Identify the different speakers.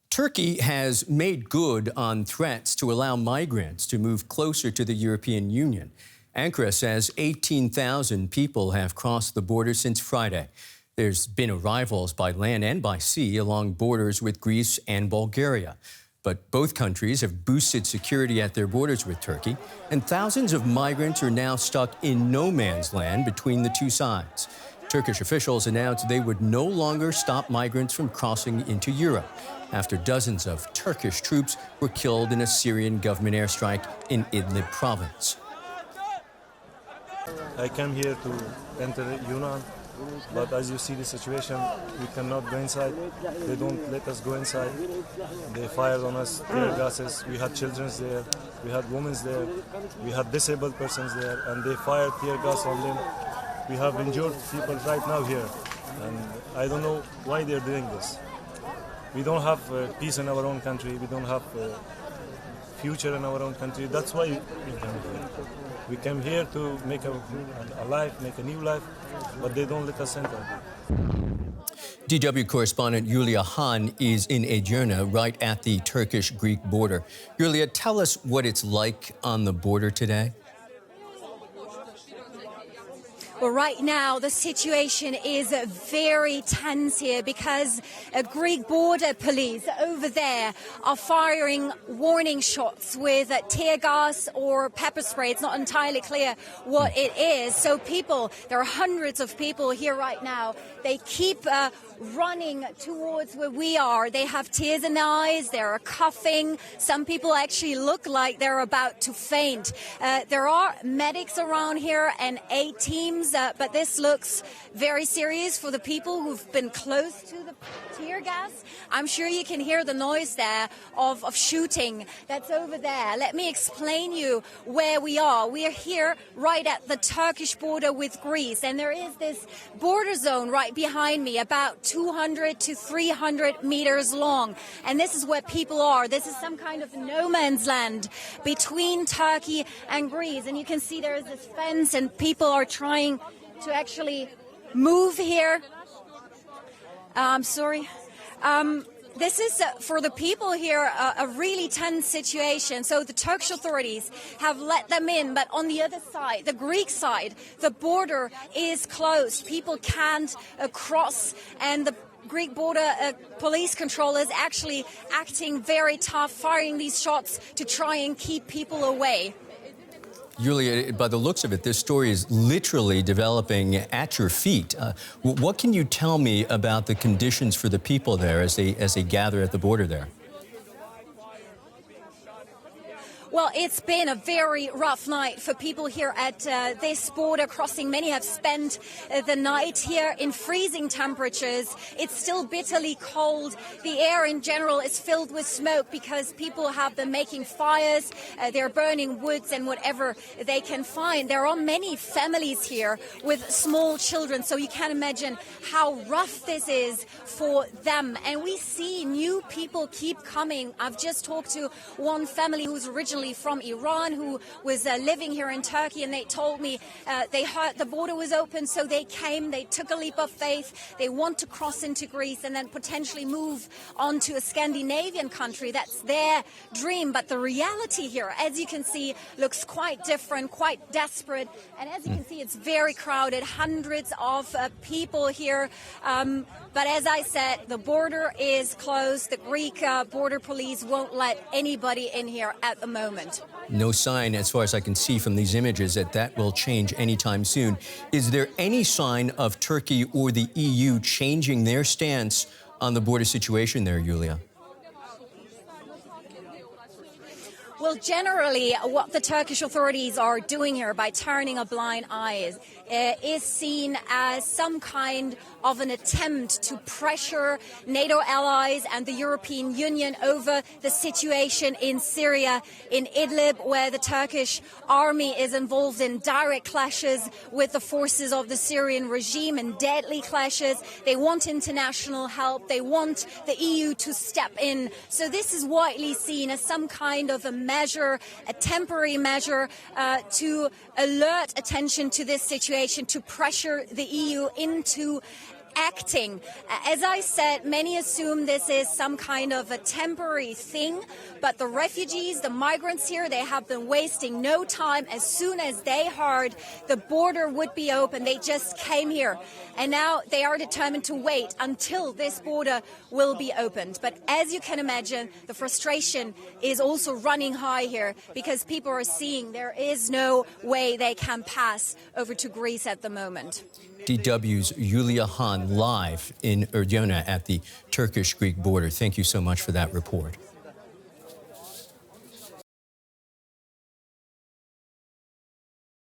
Speaker 1: Turkey has made good on threats to allow migrants to move closer to the European Union. Ankara says 18,000 people have crossed the border since Friday. There's been arrivals by land and by sea along borders with Greece and Bulgaria. But both countries have boosted security at their borders with Turkey, and thousands of migrants are now stuck in no man's land between the two sides. Turkish officials announced they would no longer stop migrants from crossing into Europe after dozens of Turkish troops were killed in a Syrian government airstrike in Idlib province.
Speaker 2: I came here to enter Yunan, but as you see the situation, we cannot go inside. They don't let us go inside. They fired on us tear gases. We had children there, we had women there, we had disabled persons there, and they fired tear gas on them. We have injured people right now here, and I don't know why they're doing this. We don't have peace in our own country. We don't have future in our own country. That's why we came here. We came here to make a life, make a new life, but they don't let us enter.
Speaker 1: DW correspondent Yulia Han is in Edirne, right at the Turkish-Greek border. Yulia, tell us what it's like on the border today.
Speaker 3: Well, right now, the situation is very tense here because Greek border police over there are firing warning shots with tear gas or pepper spray. It's not entirely clear what it is. So there are hundreds of people here right now. They keep running towards where we are. They have tears in their eyes. They're coughing. Some people actually look like they're about to faint. There are medics around here and aid teams, but this looks very serious for the people who've been close to the tear gas. I'm sure you can hear the noise there of shooting that's over there. Let me explain you where we are. We are here right at the Turkish border with Greece, and there is this border zone right behind me, about 200 to 300 meters long. And this is where people are. This is some kind of no man's land between Turkey and Greece. And you can see there is this fence and people are trying to actually move here. This is, for the people here, a really tense situation. So the Turkish authorities have let them in, but on the other side, the Greek side, the border is closed. People can't cross, and the Greek border police controllers actually acting very tough, firing these shots to try and keep people away.
Speaker 1: Yulia, by the looks of it, this story is literally developing at your feet. What can you tell me about the conditions for the people there as they gather at the border there?
Speaker 3: Well, it's been a very rough night for people here at this border crossing. Many have spent the night here in freezing temperatures. It's still bitterly cold. The air in general is filled with smoke because people have been making fires. They're burning woods and whatever they can find. There are many families here with small children, so you can imagine how rough this is for them. And we see new people keep coming. I've just talked to one family who's originally from Iran who was living here in Turkey, and they told me they heard the border was open, so they came, they took a leap of faith, they want to cross into Greece and then potentially move on to a Scandinavian country. That's their dream, but the reality here, as you can see, looks quite different, quite desperate, and as you can see, it's very crowded, hundreds of people here, but as I said, the border is closed. The Greek border police won't let anybody in here at the moment.
Speaker 1: No sign, as far as I can see from these images, that will change anytime soon. Is there any sign of Turkey or the EU changing their stance on the border situation there, Yulia?
Speaker 3: Well, generally, what the Turkish authorities are doing here by turning a blind eye is seen as some kind of an attempt to pressure NATO allies and the European Union over the situation in Syria, in Idlib, where the Turkish army is involved in direct clashes with the forces of the Syrian regime and deadly clashes. They want international help. They want the EU to step in. So this is widely seen as some kind of a measure, a temporary measure to alert attention to this situation, to pressure the EU into acting. As I said, many assume this is some kind of a temporary thing, but the refugees, the migrants here, they have been wasting no time. As soon as they heard the border would be open, they just came here. And now they are determined to wait until this border will be opened. But as you can imagine, the frustration is also running high here because people are seeing there is no way they can pass over to Greece at the moment.
Speaker 1: DW's Yulia Han live in Edirne at the Turkish-Greek border. Thank you so much for that report.